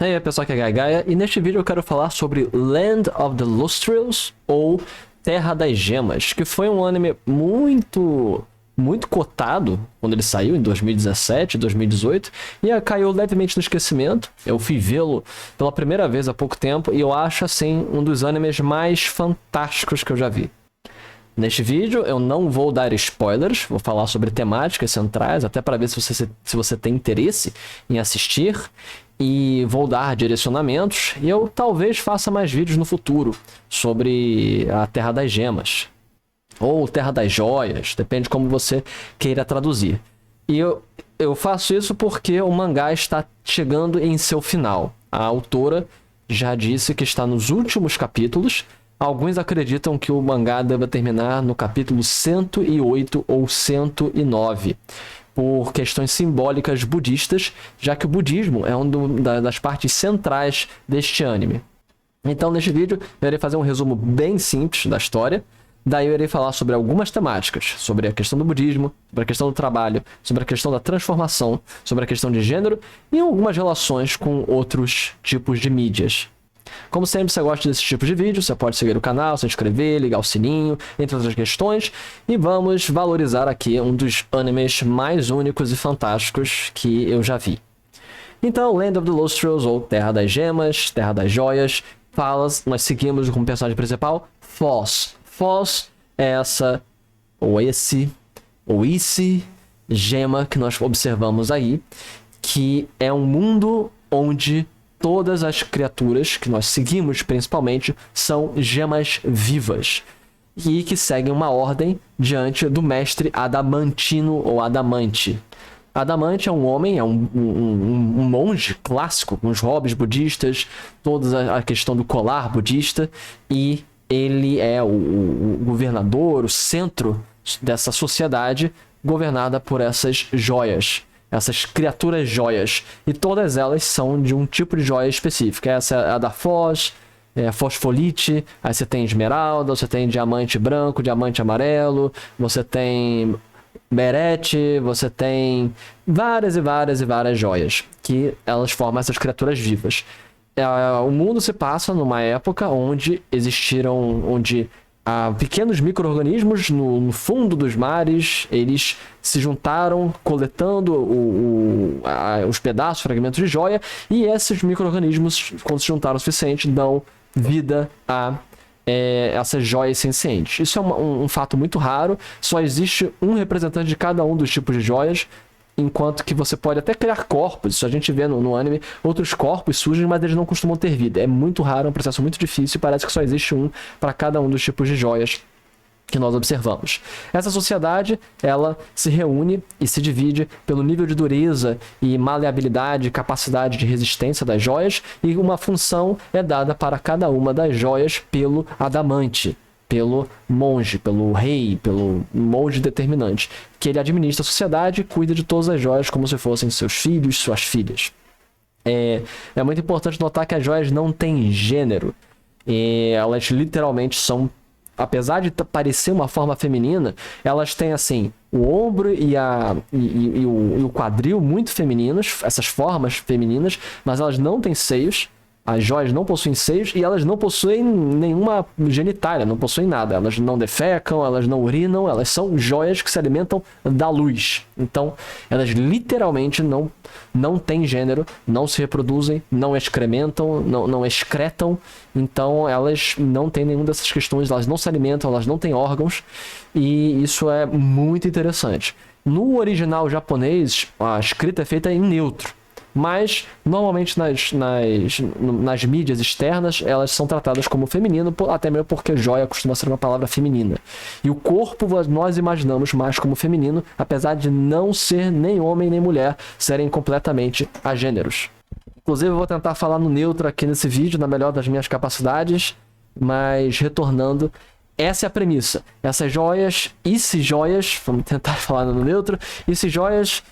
E aí pessoal, aqui é Gaia, e neste vídeo eu quero falar sobre Land of the Lustrels, ou Terra das Gemas, que foi um anime muito cotado quando ele saiu em 2017, 2018, e caiu levemente no esquecimento. Eu fui vê-lo pela primeira vez há pouco tempo, e eu acho assim um dos animes mais fantásticos que eu já vi. Neste vídeo eu não vou dar spoilers, vou falar sobre temáticas centrais, até para ver se você tem interesse em assistir, e vou dar direcionamentos, e eu talvez faça mais vídeos no futuro sobre a Terra das Gemas, ou Terra das Joias, depende de como você queira traduzir. E eu faço isso porque o mangá está chegando em seu final. A autora já disse que está nos últimos capítulos. Alguns acreditam que o mangá deve terminar no capítulo 108 ou 109, por questões simbólicas budistas, já que o budismo é uma das partes centrais deste anime. Então, neste vídeo, eu irei fazer um resumo bem simples da história. Daí eu irei falar sobre algumas temáticas, sobre a questão do budismo, sobre a questão do trabalho, sobre a questão da transformação, sobre a questão de gênero e algumas relações com outros tipos de mídias. Como sempre, se você gosta desse tipo de vídeo, você pode seguir o canal, se inscrever, ligar o sininho, entre outras questões. E vamos valorizar aqui um dos animes mais únicos e fantásticos que eu já vi. Então, Land of the Lustrels, ou Terra das Gemas, Terra das Joias, nós seguimos como personagem principal Foz. Foz é essa, ou esse gema que nós observamos aí, que é um mundo onde todas as criaturas que nós seguimos, principalmente, são gemas vivas e que seguem uma ordem diante do mestre Adamantino ou Adamante. Adamante é um homem, é um monge clássico, com os hobbies budistas, toda a questão do colar budista, e ele é o governador, o centro dessa sociedade governada por essas joias. Essas criaturas joias, e todas elas são de um tipo de joia específica. Essa é a da Foz, fosfolite, aí você tem esmeralda, você tem diamante branco, diamante amarelo, você tem berete, você tem várias joias, que elas formam essas criaturas vivas. O mundo se passa numa época onde pequenos micro-organismos no fundo dos mares, eles se juntaram coletando os pedaços, fragmentos de joia, e esses micro-organismos, quando se juntaram o suficiente, dão vida a essas joias sencientes. Isso é um fato muito raro, só existe um representante de cada um dos tipos de joias, enquanto que você pode até criar corpos. Isso a gente vê no anime, outros corpos surgem, mas eles não costumam ter vida. É muito raro, é um processo muito difícil, e parece que só existe um para cada um dos tipos de joias que nós observamos. Essa sociedade, ela se reúne e se divide pelo nível de dureza e maleabilidade, capacidade de resistência das joias, e uma função é dada para cada uma das joias pelo Adamante, pelo monge, pelo rei, pelo monge determinante, que ele administra a sociedade e cuida de todas as joias como se fossem seus filhos, suas filhas. É muito importante notar que as joias não têm gênero. Elas literalmente são, apesar de parecer uma forma feminina, elas têm assim o ombro e o quadril muito femininos, essas formas femininas, mas elas não têm seios. As joias não possuem seios e elas não possuem nenhuma genitália, não possuem nada. Elas não defecam, elas não urinam, elas são joias que se alimentam da luz. Então, elas literalmente não têm gênero, não se reproduzem, não excrementam, não excretam. Então, elas não têm nenhuma dessas questões, elas não se alimentam, elas não têm órgãos. E isso é muito interessante. No original japonês, a escrita é feita em neutro. Mas, normalmente, nas mídias externas, elas são tratadas como feminino, até mesmo porque joia costuma ser uma palavra feminina. E o corpo nós imaginamos mais como feminino, apesar de não ser nem homem nem mulher, serem completamente agêneros. Inclusive, eu vou tentar falar no neutro aqui nesse vídeo, na melhor das minhas capacidades, mas retornando, essa é a premissa. Essas joias, vamos tentar falar no neutro, joias...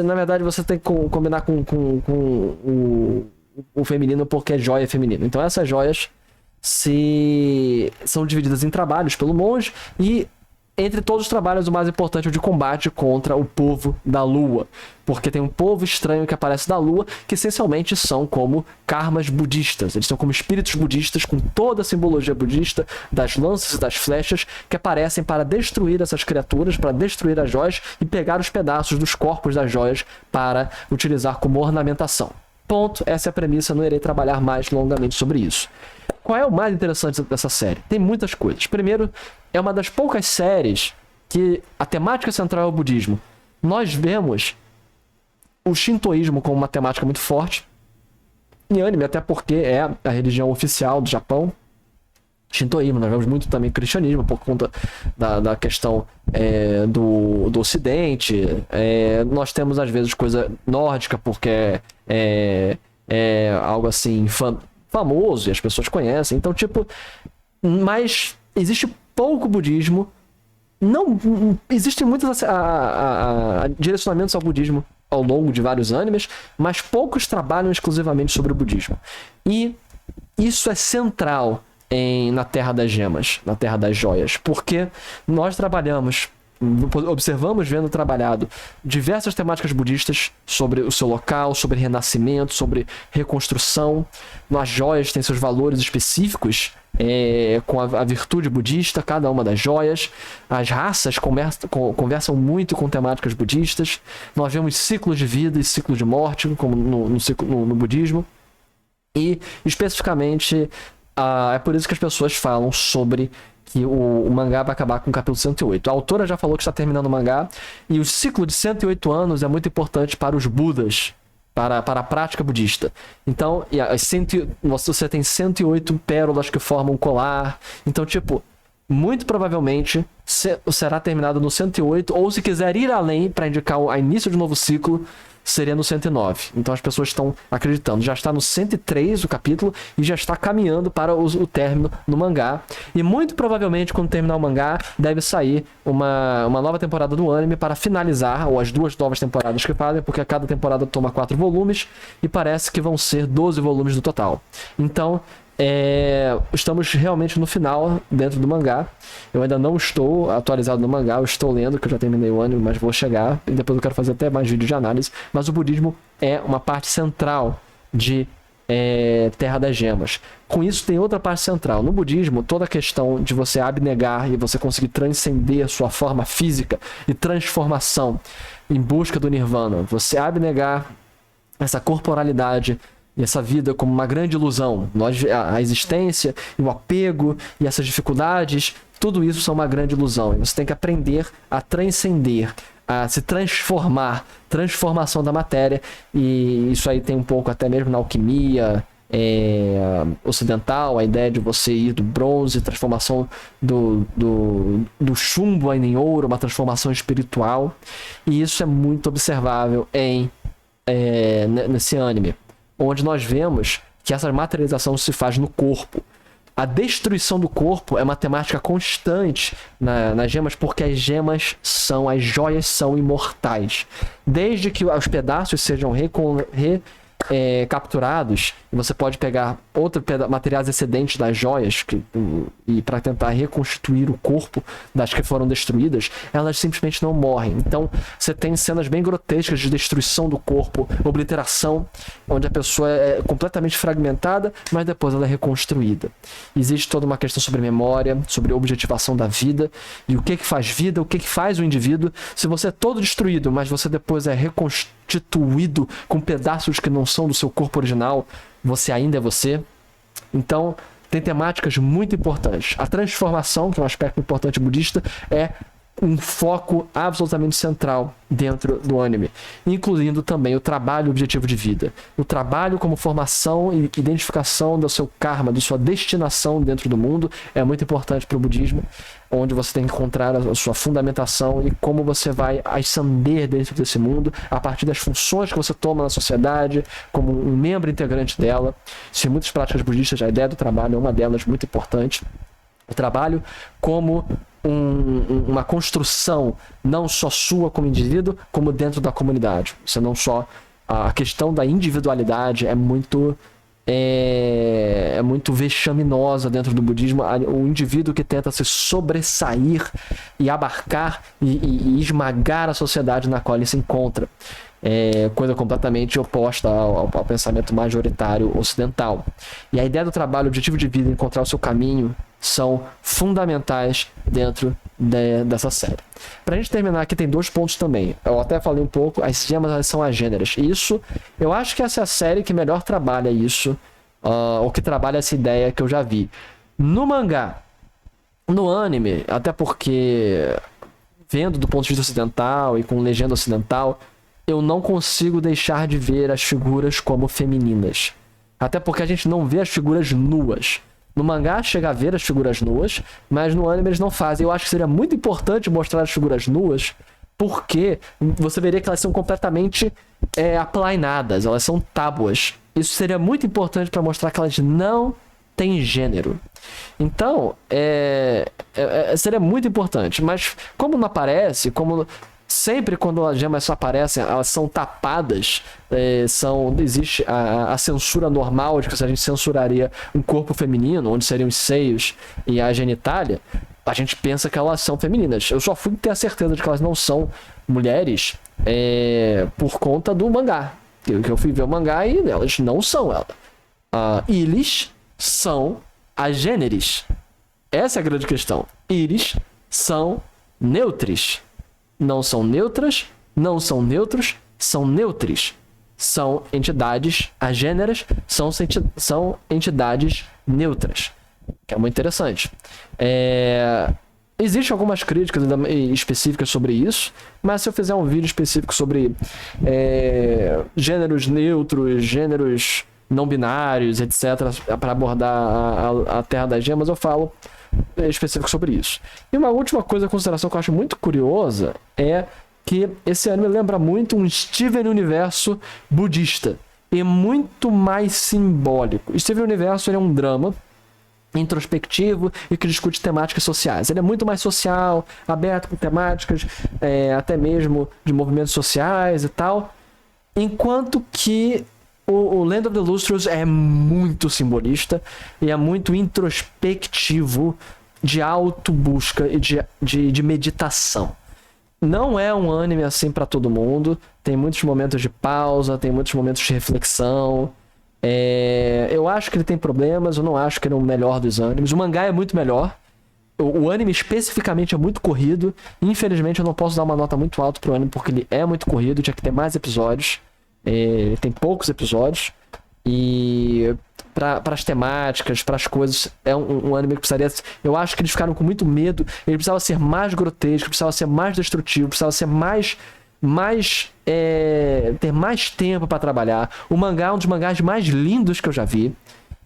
Na verdade, você tem que combinar com o feminino, porque joia é feminino. Então, essas joias são divididas em trabalhos pelo monge, e entre todos os trabalhos, o mais importante é o de combate contra o povo da Lua. Porque tem um povo estranho que aparece da Lua, que essencialmente são como karmas budistas. Eles são como espíritos budistas, com toda a simbologia budista, das lanças e das flechas, que aparecem para destruir essas criaturas, para destruir as joias e pegar os pedaços dos corpos das joias para utilizar como ornamentação. Ponto, essa é a premissa, não irei trabalhar mais longamente sobre isso. Qual é o mais interessante dessa série? Tem muitas coisas. Primeiro, é uma das poucas séries que a temática central é o budismo. Nós vemos o shintoísmo como uma temática muito forte em anime, até porque é a religião oficial do Japão. Shintoísmo, nós vemos muito também cristianismo por conta da questão do ocidente. Nós temos às vezes coisa nórdica porque é algo assim famoso e as pessoas conhecem. Então, tipo, mas existe pouco budismo. Não existem muitos direcionamentos ao budismo ao longo de vários animes, mas poucos trabalham exclusivamente sobre o budismo. E isso é central na Terra das Gemas, na Terra das Joias, porque nós observamos vendo trabalhado diversas temáticas budistas sobre o seu local, sobre renascimento, sobre reconstrução. As joias têm seus valores específicos com a virtude budista, cada uma das joias. As raças conversam muito com temáticas budistas. Nós vemos ciclos de vida e ciclos de morte, como no budismo. E, especificamente, é por isso que as pessoas falam sobre que o mangá vai acabar com o capítulo 108. A autora já falou que está terminando o mangá, e o ciclo de 108 anos é muito importante para os Budas, para a prática budista. Então, você tem 108 pérolas que formam um colar. Então, tipo, muito provavelmente será terminado no 108, ou se quiser ir além para indicar o início de um novo ciclo, seria no 109. Então as pessoas estão acreditando. Já está no 103 o capítulo e já está caminhando para o término no mangá. E muito provavelmente, quando terminar o mangá, deve sair uma nova temporada do anime para finalizar, ou as 2 novas temporadas que fazem, porque cada temporada toma 4 volumes e parece que vão ser 12 volumes no total. Então, estamos realmente no final dentro do mangá. Eu ainda não estou atualizado no mangá, eu estou lendo, que eu já terminei o anime, mas vou chegar e depois eu quero fazer até mais vídeos de análise. Mas o budismo é uma parte central de Terra das Gemas. Com isso tem outra parte central. No budismo, toda a questão de você abnegar e você conseguir transcender sua forma física e transformação em busca do nirvana, você abnegar essa corporalidade e essa vida como uma grande ilusão. A existência e o apego e essas dificuldades, tudo isso são uma grande ilusão. E você tem que aprender a transcender, a se transformar, transformação da matéria. E isso aí tem um pouco até mesmo na alquimia ocidental, a ideia de você ir do bronze, transformação do chumbo ainda em ouro, uma transformação espiritual. E isso é muito observável nesse anime, onde nós vemos que essa materialização se faz no corpo. A destruição do corpo é uma temática constante nas gemas, porque as joias são imortais. Desde que os pedaços sejam capturados, e você pode pegar outros materiais excedentes das joias e para tentar reconstituir o corpo das que foram destruídas, elas simplesmente não morrem. Então você tem cenas bem grotescas de destruição do corpo, obliteração, onde a pessoa é completamente fragmentada, mas depois ela é reconstruída. Existe toda uma questão sobre memória, sobre objetivação da vida, e o que faz vida, o que faz o indivíduo. Se você é todo destruído, mas você depois é reconstituído com pedaços que não são do seu corpo original, você ainda é você. Então, tem temáticas muito importantes. A transformação, que é um aspecto importante budista, é um foco absolutamente central dentro do anime, incluindo também o trabalho e o objetivo de vida. O trabalho como formação e identificação do seu karma, da sua destinação dentro do mundo, é muito importante para o budismo, onde você tem que encontrar a sua fundamentação e como você vai ascender dentro desse mundo a partir das funções que você toma na sociedade, como um membro integrante dela. Se em muitas práticas budistas a ideia do trabalho é uma delas muito importante. O trabalho como uma construção, não só sua como indivíduo, como dentro da comunidade. Isso não só a questão da individualidade é muito é muito vexaminosa dentro do budismo. O indivíduo que tenta se sobressair e abarcar e esmagar a sociedade na qual ele se encontra. Coisa completamente oposta ao pensamento majoritário ocidental. E a ideia do trabalho, o objetivo de vida, encontrar o seu caminho, são fundamentais dentro dessa série. Pra gente terminar aqui, tem 2 pontos também. Eu até falei um pouco, as gemas, elas são agêneras. Isso, eu acho que essa é a série que melhor trabalha isso, ou que trabalha essa ideia que eu já vi. No mangá, no anime, até porque, vendo do ponto de vista ocidental e com legenda ocidental, eu não consigo deixar de ver as figuras como femininas. Até porque a gente não vê as figuras nuas. No mangá chega a ver as figuras nuas, mas no anime eles não fazem. Eu acho que seria muito importante mostrar as figuras nuas, porque você veria que elas são completamente aplainadas, elas são tábuas. Isso seria muito importante para mostrar que elas não têm gênero. Então, seria muito importante, mas como não aparece, como... Sempre quando as gemas só aparecem, elas são tapadas, existe a censura normal de que se a gente censuraria um corpo feminino, onde seriam os seios e a genitália, a gente pensa que elas são femininas. Eu só fui ter a certeza de que elas não são mulheres por conta do mangá. Que eu fui ver o mangá e elas não são ela. Eles são agêneres. Essa é a grande questão. Eles são neutros. Não são neutras, não são neutros, são neutres. São entidades agêneras, são entidades neutras. Que é muito interessante. Existem algumas críticas específicas sobre isso, mas se eu fizer um vídeo específico sobre gêneros neutros, gêneros não binários, etc., para abordar a Terra das Gemas, eu falo específico sobre isso. E uma última coisa, consideração que eu acho muito curiosa é que esse anime lembra muito um Steven Universo budista e muito mais simbólico. Steven Universo é um drama introspectivo e que discute temáticas sociais. Ele é muito mais social, aberto com temáticas até mesmo de movimentos sociais e tal, enquanto que o Land of the Lustrous é muito simbolista e é muito introspectivo, de autobusca e de meditação. Não é um anime assim pra todo mundo. Tem muitos momentos de pausa, tem muitos momentos de reflexão. Eu acho que ele tem problemas, eu não acho que ele é o melhor dos animes. O mangá é muito melhor. O anime especificamente é muito corrido. Infelizmente eu não posso dar uma nota muito alta pro anime porque ele é muito corrido, tinha que ter mais episódios. Tem poucos episódios e para as temáticas, para as coisas, é um anime que precisaria... Eu acho que eles ficaram com muito medo. Ele precisava ser mais grotesco, precisava ser mais destrutivo, precisava ser ter mais tempo para trabalhar. O mangá é um dos mangás mais lindos que eu já vi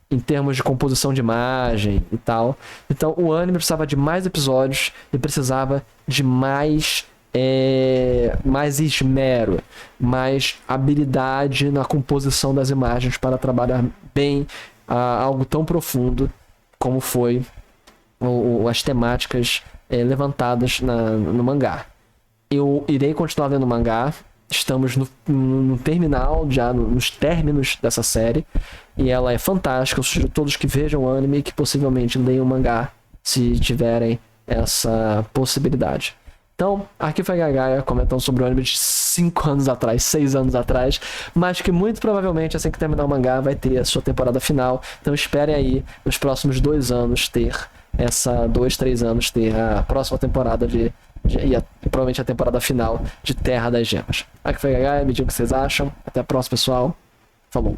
em termos de composição de imagem e tal. Então o anime precisava de mais episódios e precisava de mais esmero, mais habilidade na composição das imagens para trabalhar bem algo tão profundo como foi as temáticas levantadas no mangá. Eu irei continuar lendo o mangá. Estamos no terminal, já nos términos dessa série, e ela é fantástica. Eu sugiro a todos que vejam o anime e que possivelmente leiam o mangá se tiverem essa possibilidade. Então, aqui foi a Gaia comentando sobre o anime de 5 anos atrás, 6 anos atrás, mas que muito provavelmente, assim que terminar o mangá, vai ter a sua temporada final. Então esperem aí, nos próximos 2 anos, ter 2-3 anos, ter a próxima temporada e provavelmente a temporada final de Terra das Gemas. Aqui foi a Gaia, me digam o que vocês acham. Até a próxima, pessoal. Falou!